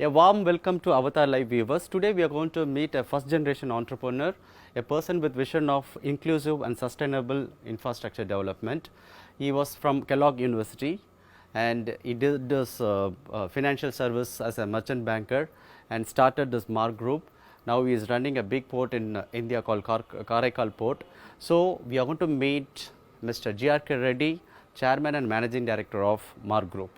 A warm welcome to Avatar Live viewers. Today we are going to meet a first generation entrepreneur, a person with vision of inclusive and sustainable infrastructure development. He was from Kellogg University and he did this financial service as a merchant banker and started this Mark Group. Now he is running a big port in India called Karaikal Port. So we are going to meet Mr. GRK Reddy, Chairman and Managing Director of Mark Group.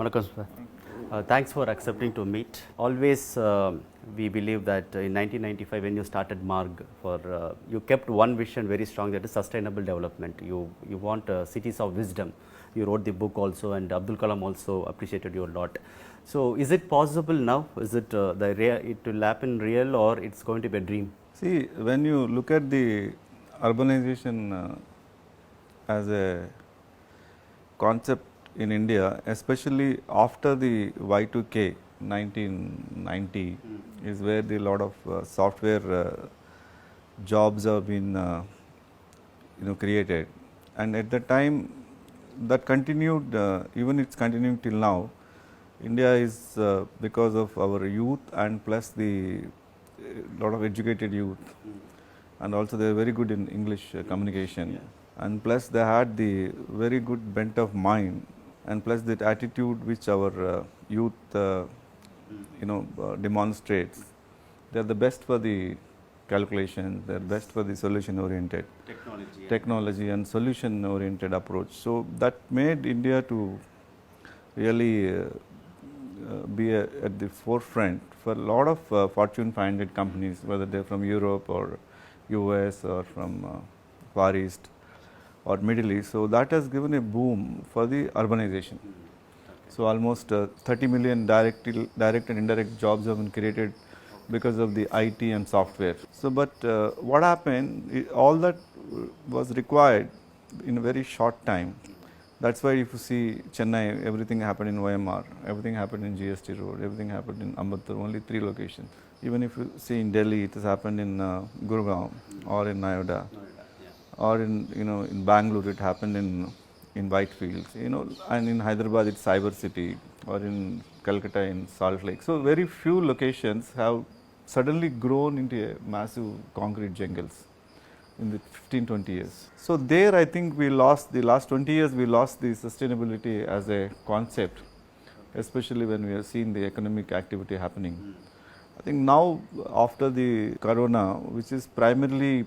Vanakkam sir. Thanks for accepting to meet. Always we believe that in 1995 when you started Marg, you kept one vision very strong, that is sustainable development. You want cities of wisdom. You wrote the book also, and Abdul Kalam also appreciated you a lot. So is it possible now? Is it it will happen real, or it's going to be a dream? See, when you look at the urbanization as a concept in India, especially after the Y2K 1990 is where the lot of software jobs have been created, and at that time that continued, even it's continuing till now. India is because of our youth and plus the lot of educated youth, and also they are very good in English communication, and plus they had the very good bent of mind, and plus that attitude which our youth demonstrates. They are the best for the calculations, they are best for the solution oriented technology and solution oriented approach. So that made India to really be at the forefront for a lot of Fortune 500 companies, whether they are from Europe or US or from Far East or Middle East. So that has given a boom for the urbanization. So almost 30 million direct and indirect jobs have been created because of the IT and software. So but what happened, all that was required in a very short time. That's why if you see Chennai, everything happened in OMR, everything happened in GST Road, everything happened in Ambattur, only 3 locations. Even if you see in Delhi, it has happened in Gurgaon or in Noida. Or in Bangalore it happened in Whitefield, and in Hyderabad it's Cyber City, or in Calcutta in Salt Lake. So very few locations have suddenly grown into a massive concrete jungles in the 15-20 years. So there I think we lost, the last 20 years we lost the sustainability as a concept, especially when we are seeing the economic activity happening. I think now after the corona, which is primarily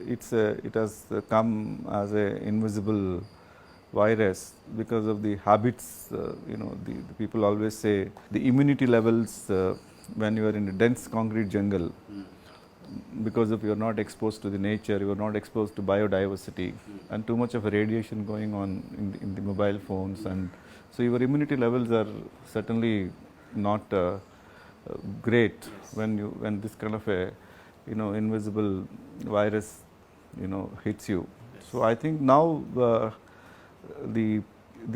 it has come as a invisible virus because of the habits. The people always say the immunity levels when you are in a dense concrete jungle, because of you are not exposed to the nature, you are not exposed to biodiversity, and too much of radiation going on in the mobile phones, and so your immunity levels are certainly not great when this kind of a invisible virus hits you. So I think now the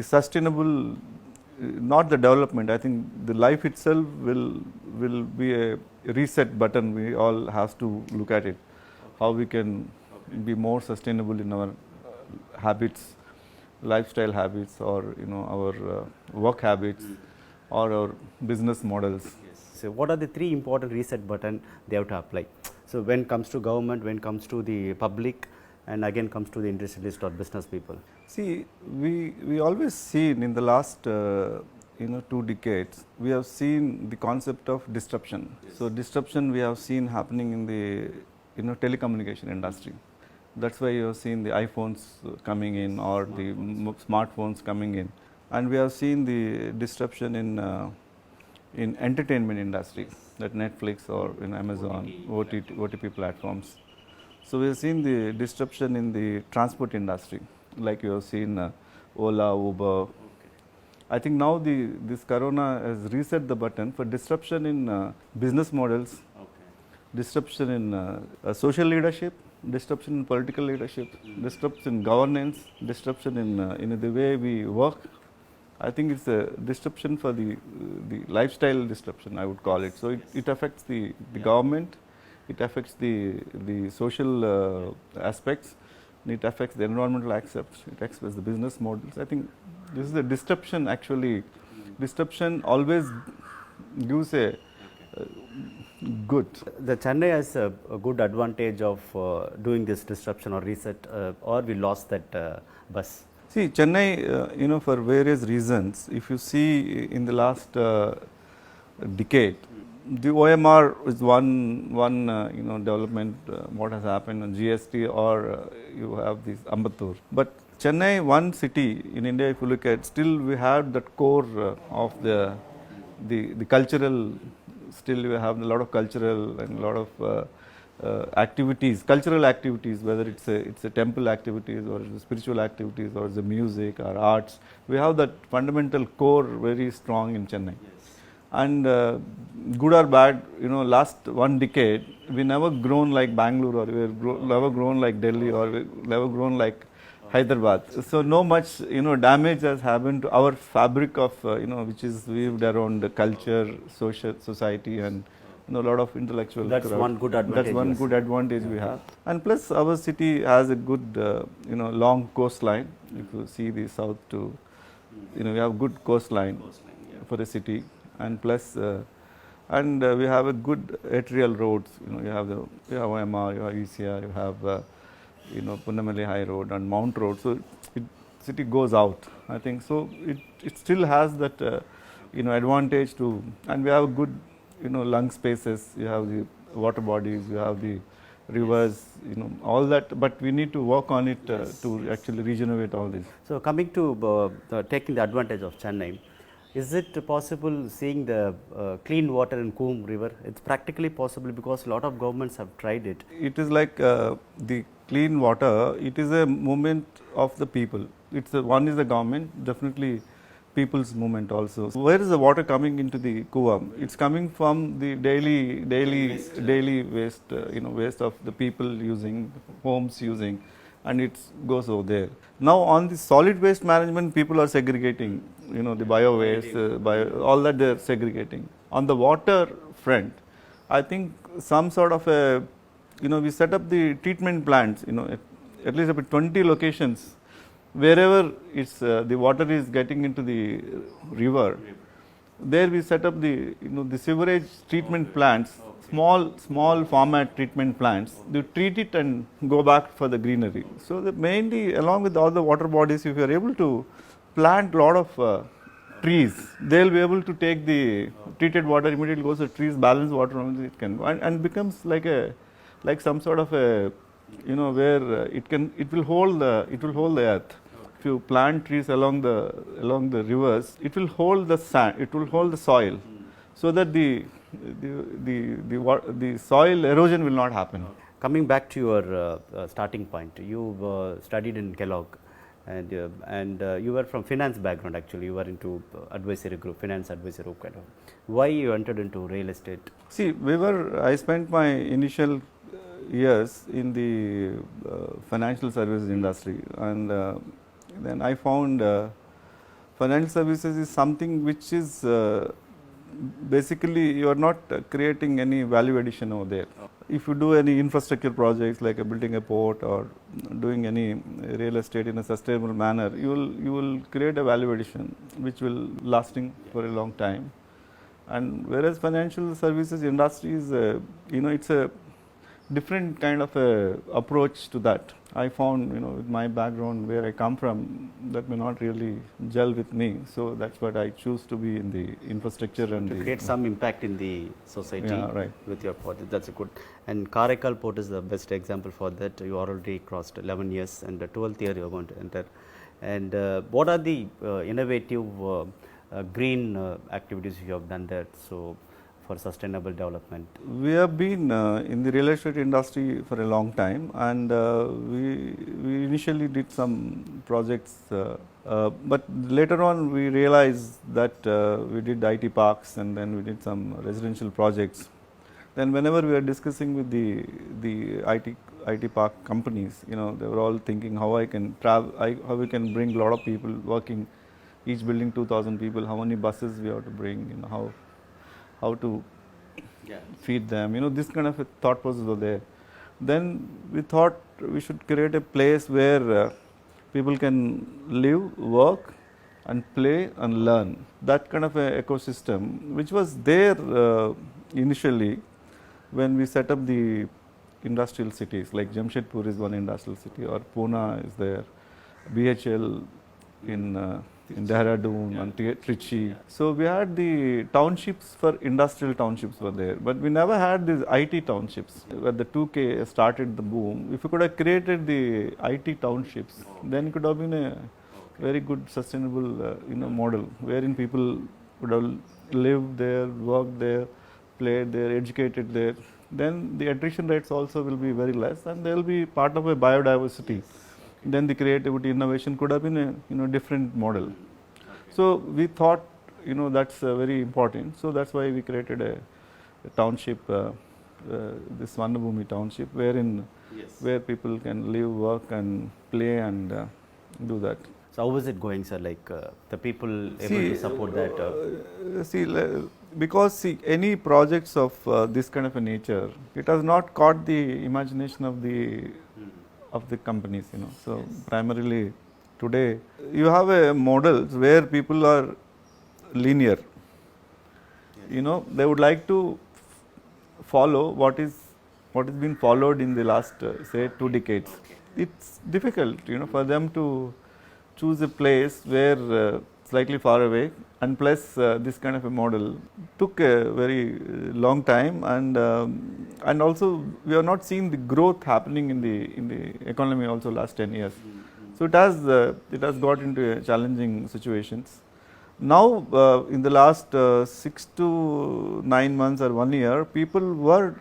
sustainable, not the development, I think the life itself will be a reset button. We all have to look at it, how we can be more sustainable in our habits, lifestyle habits, or our work habits, or our business models. So what are the 3 important reset button they have to apply? So when it comes to government, when it comes to the public, and again comes to the industrialist or business people. See, we always seen in the last 2 decades, we have seen the concept of disruption. So disruption we have seen happening in the telecommunication industry. That's why you have seen the iPhones coming in, or the smartphones coming in, and we have seen the disruption in entertainment industry, that Netflix or in Amazon, OTT platforms. So we have seen the disruption in the transport industry, like you have seen Ola, Uber. I think now this corona has reset the button for disruption in business models, disruption in social leadership, disruption in political leadership, disruption in governance, disruption in the way we work. I think it's a disruption for the lifestyle disruption, I would call it. So it affects the government, it affects the social aspects, it affects the environmental accepts, it affects the business models. I think this is a disruption actually. Disruption always gives a good. The Chennai has a good advantage of doing this disruption or reset, or we lost that bus. See, Chennai, for various reasons, if you see in the last decade, the OMR is one development, what has happened on GST, or you have this Ambattur. But Chennai, one city in India, if you look at, still we have that core of the cultural. Still, we have a lot of cultural and a lot of activities, cultural activities, whether it's a temple activities or it's spiritual activities or the music or arts. We have that fundamental core very strong in Chennai. And good or bad, last one decade, we never grown like Bangalore, or we never grown like Delhi, or we never grown like Hyderabad. So no much, damage has happened to our fabric of, which is weaved around the culture, society, and a lot of intellectual. That's crowd. one good advantage. That's one good advantage we have. And plus, our city has a good, long coastline. If you see the south to, we have good coastline for the city. And plus, we have a good arterial roads. You have OMR, you have ECR, you have Punnamalai High Road and Mount Road. So city goes out. I think so. It still has that advantage to, and we have good lung spaces. You have the water bodies. You have the rivers. All that. But we need to work on it to actually regenerate all this. So coming to taking the advantage of Chennai. Is it possible seeing the clean water in Coombe River? It's practically possible because a lot of governments have tried it. It is like the clean water. It is a movement of the people. One is the government, definitely people's movement also. Where is the water coming into the Coombe? It's coming from the daily waste, waste of the people using, homes using, and it goes over there. Now on the solid waste management, people are segregating. The bio waste, all that they are segregating. On the water front, I think some sort of we set up the treatment plants, at least about 20 locations, wherever it's the water is getting into the river. There we set up the sewerage treatment plants, small format treatment plants. They treat it and go back for the greenery. So mainly, along with all the water bodies, if you are able to plant a lot of trees, they will be able to take the treated water, immediately goes to trees, balance water, it can, and becomes like some sort of a, where it will hold the earth. If you plant trees along the rivers, it will hold the sand, it will hold the soil, so that the soil erosion will not happen. Coming back to your starting point, you studied in Kellogg. And you were from finance background actually. You were into advisory group, finance advisory group kind of. Why you entered into real estate? See, I spent my initial years in the financial services industry, and then I found financial services is something which is basically you are not creating any value addition over there. If you do any infrastructure projects like building a port or doing any real estate in a sustainable manner, you will create a value addition which will lasting for a long time. And whereas financial services industry is, it's a different kind of a approach to that. I found, with my background where I come from, that may not really gel with me. So that's what I choose to be in the infrastructure and to create some impact in the society. Yeah, right. With your project. That's a good. And Karaikal Port is the best example for that. You already crossed 11 years, and the 12th year you are going to enter. And what are the innovative green activities you have done there? So for sustainable development? We have been in the real estate industry for a long time, and we initially did some projects, but later on we realized that we did IT parks, and then we did some residential projects. Then whenever we are discussing with the IT park companies, they were all thinking how I can travel, how we can bring a lot of people working, each building 2,000 people, how many buses we have to bring, how to feed them, this kind of a thought process was there. Then we thought we should create a place where people can live, work and play and learn. That kind of a ecosystem which was there initially when we set up the industrial cities, like Jamshedpur is one industrial city, or Pune is there, BHL in Dehradun and Trichy. So we had the townships for industrial townships were there, but we never had these IT townships. When the 2K started the boom, if we could have created the IT townships, then it could have been a very good sustainable model wherein people would have lived there, worked there, played there, educated there. Then the attrition rates also will be very less, and they will be part of a biodiversity. Then the creativity, innovation could have been a different model. So we thought that's very important. So that's why we created a township, this Swarnabhumi township, where people can live, work, and play and do that. So how is it going, sir? Like the people able to support that? Because any projects of this kind of a nature, it has not caught the imagination of the companies. So primarily today you have models where people are linear. They would like to follow what is been followed in the last say 2 decades. It's difficult for them to choose a place where slightly far away, and plus this kind of a model took a very long time, and also we have not seen the growth happening in the economy also last 10 years. So it has got into challenging situations. Now in the last 6 to 9 months or 1 year, people were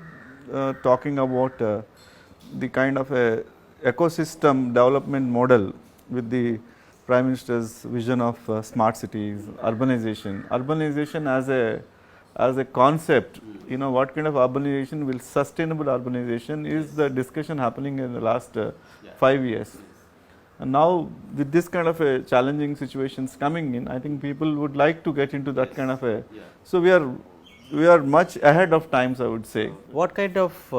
talking about the kind of a ecosystem development model with the Prime Minister's vision of smart cities, urbanization as a concept. What kind of urbanization will sustainable urbanization is the discussion happening in the last 5 years. And now with this kind of a challenging situations coming in, I think people would like to get into that kind of a. So we are much ahead of times, I would say. What kind of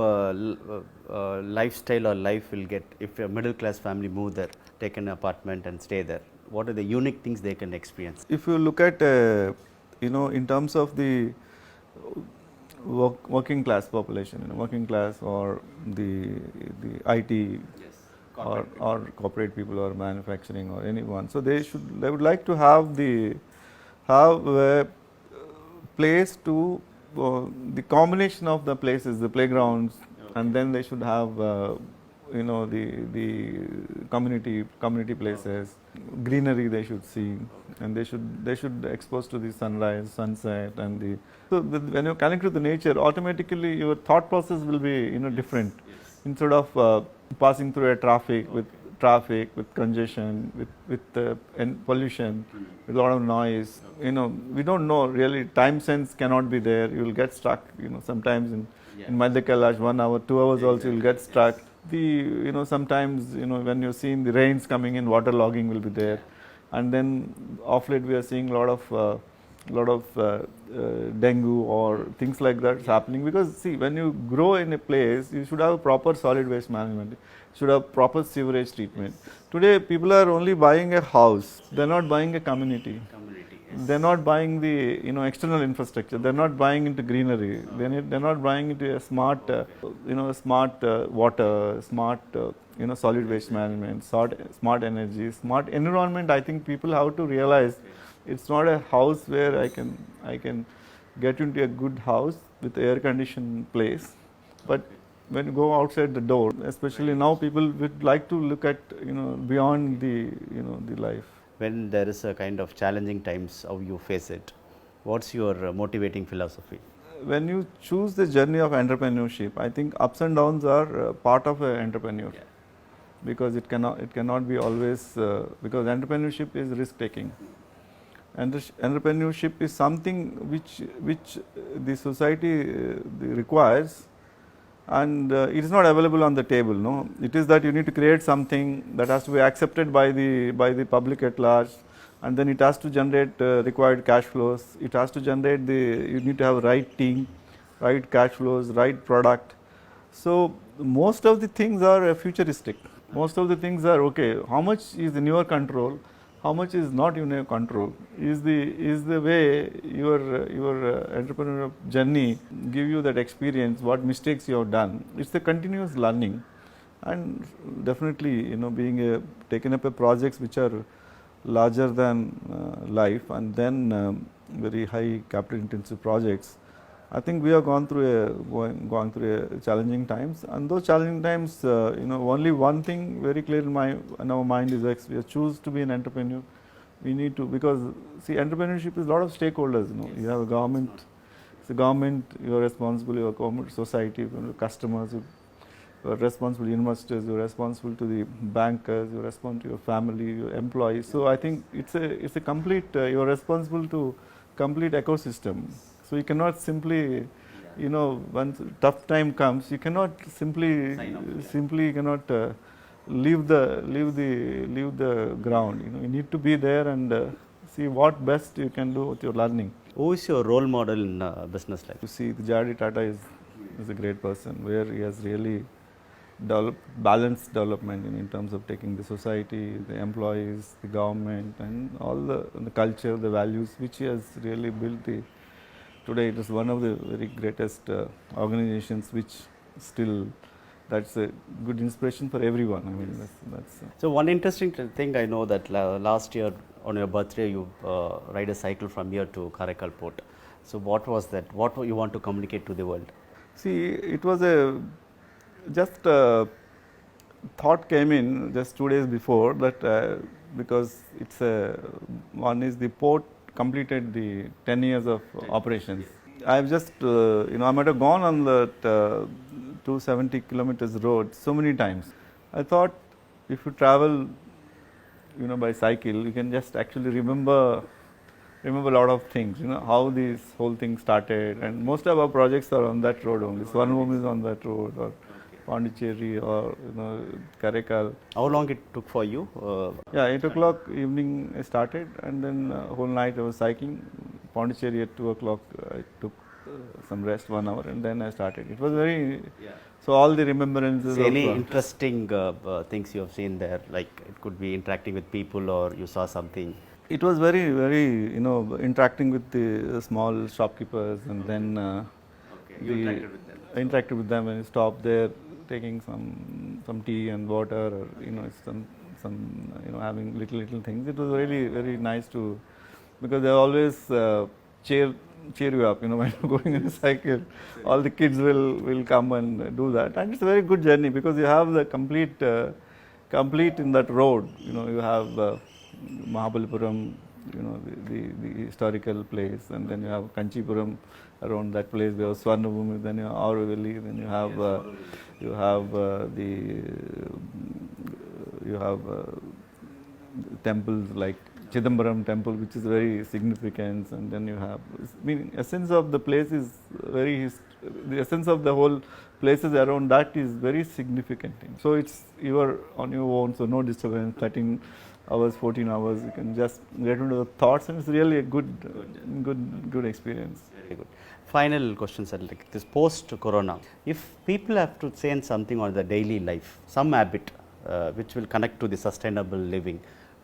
lifestyle or life will get if a middle class family move there, take an apartment and stay there? What are the unique things they can experience? If you look at in terms of the working class population, working class or the IT or corporate people or manufacturing or anyone, so they would like to have a place to the combination of the places, the playgrounds, and then they should have the community places, greenery they should see, and they should expose to the sunrise, sunset, and so when you connect to the nature, automatically your thought process will be different. Instead of passing through a traffic with congestion, with pollution, with a lot of noise. We don't know really. Time sense cannot be there. You will get stuck. Sometimes in Madhya Kailash, 1 hour, 2 hours also you will get stuck. Sometimes when you're seeing the rains coming in, water logging will be there, and then off late we are seeing a lot of dengue or things like that is happening, because see, when you grow in a place, you should have a proper solid waste management, should have proper sewerage treatment. Today people are only buying a house, they're not buying a community. They're not buying the external infrastructure. They're not buying into greenery. They're not buying into a smart water, smart solid waste management, smart energy, smart environment. I think people have to realize it's not a house where I can get into a good house with air conditioned place, but when you go outside the door, especially now, people would like to look at beyond the life. When there is a kind of challenging times, how you face it? What's your motivating philosophy? When you choose the journey of entrepreneurship, I think ups and downs are part of an entrepreneur, because it cannot be always because entrepreneurship is risk taking. And entrepreneurship is something which the society requires, and it is not available on the table. No, it is that you need to create something that has to be accepted by the public at large, and then it has to generate required cash flows. It has to generate you need to have right team, right cash flows, right product, So most of the things are futuristic. Most of the things are okay. How much is in your control? How much is not in your control? Is the way your entrepreneurial journey give you that experience? What mistakes you have done? It's a continuous learning, and definitely being taken up a projects which are larger than life, and then very high capital intensive projects. I think we have gone through a challenging times, and those challenging times, only one thing very clear in our mind is that we choose to be an entrepreneur. We need to, because see, entrepreneurship is a lot of stakeholders. You have a government. It's a government. You are responsible. You are government, society, customers. You are responsible investors. You are responsible to the bankers. You are responsible to your family, your employees. So I think it's a complete. You are responsible to complete ecosystem. So you cannot simply, once tough time comes, you cannot simply cannot leave the ground. You need to be there and see what best you can do with your learning. Who is your role model in business life? You see, J.R.D. Tata is a great person, where he has really balanced development in terms of taking the society, the employees, the government, and all the culture, the values, which he has really built. Today it is one of the very greatest organizations, which still, that's a good inspiration for everyone. I mean, that's So one interesting thing I know that last year on your birthday you ride a cycle from here to Karaikal Port. So what was that? What you want to communicate to the world? See, it was just thought came in just 2 days before that, because it's one is the port completed the 10 years of operations. I've just, I might have gone on that 270 kilometers road so many times. I thought if you travel, by cycle, you can just actually remember a lot of things, how this whole thing started. And most of our projects are on that road only. Swarnabhumi is on that road, or Pondicherry, or Karaikal. How long it took for you? Yeah, 8 o'clock evening I started, and then whole night I was cycling. Pondicherry at 2 o'clock I took some rest, 1 hour, and then I started. It was very, so all the remembrances. Any interesting things you have seen there, like it could be interacting with people, or you saw something? It was very, very, interacting with the small shopkeepers, and then You interacted with them. interacted with them and stopped there, taking some tea and water, or some having little things. It was really very nice to, because they always cheer you up. When you're going on a cycle, all the kids will come and do that, and it's a very good journey, because you have the complete in that road. You have Mahabalipuram, the historical place, and then you have Kanchipuram around that place. We have Swarnabhumi, then you have Auroville, then you have temples like Chidambaram temple, which is very significant, and then you have, essence of the place is the essence of the whole places around that is very significant. So it's, you are on your own, so no disturbance, 13 hours, 14 hours, you can just get into the thoughts, and it's really a good experience. Very good. Final question, sir, like this post-corona, if people have to change something on the daily life, some habit which will connect to the sustainable living,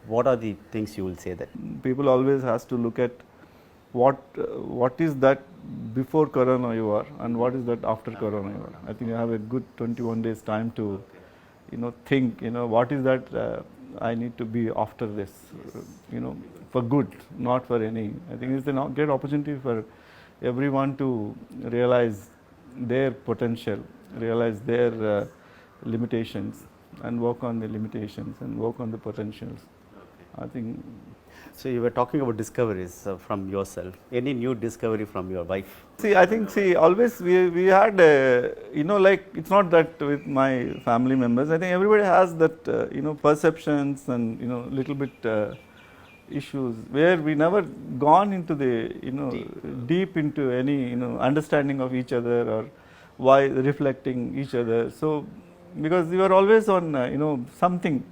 what are the things you will say that? People always has to look at what is that before corona you are, and what is that after corona you are. I think you have a good 21 days time to think, what is that I need to be after this, for good, not for any. I think it's a great opportunity for everyone to realize their potential, realize their limitations, and work on the limitations and work on the potentials. I think. So you were talking about discoveries from yourself. Any new discovery from your wife? I think always we had like, it's not that with my family members. I think everybody has that perceptions and little bit issues where we never gone into the deep into any understanding of each other, or why reflecting each other. So because we were always on something.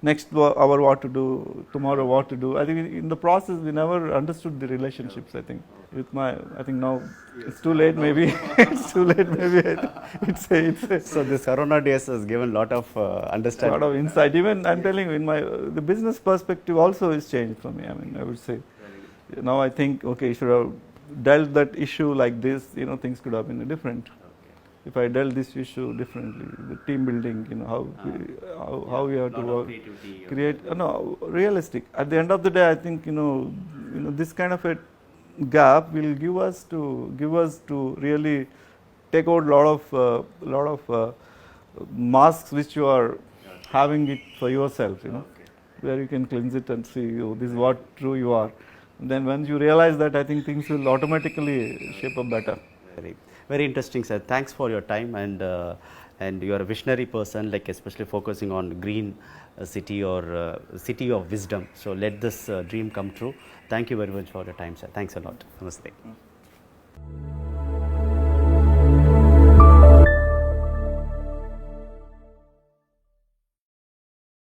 next hour what to do, tomorrow what to do. I think in the process we never understood the relationships. I think with my, I think now it's too late maybe. It's too late maybe. It's So this Corona days has given lot of a understanding. lot of insight. Even I'm telling you, in my the business perspective also is changed for me. I mean, I would say now I think okay, you should have dealt that issue like this. You know, things could have been different. If I dealt this issue differently, the team building, you know, how we have to work, create, no, realistic. At the end of the day, I think this kind of a gap will give us to really take out lot of masks which you are having it for yourself, where you can cleanse it and see, oh, this is what true you are. And then once you realize that, I think things will automatically shape up better. Very, very interesting, sir. Thanks for your time, and you are a visionary person, like especially focusing on green city or city of wisdom. So let this dream come true. Thank you very much for your time, sir. Thanks a lot. Namaste.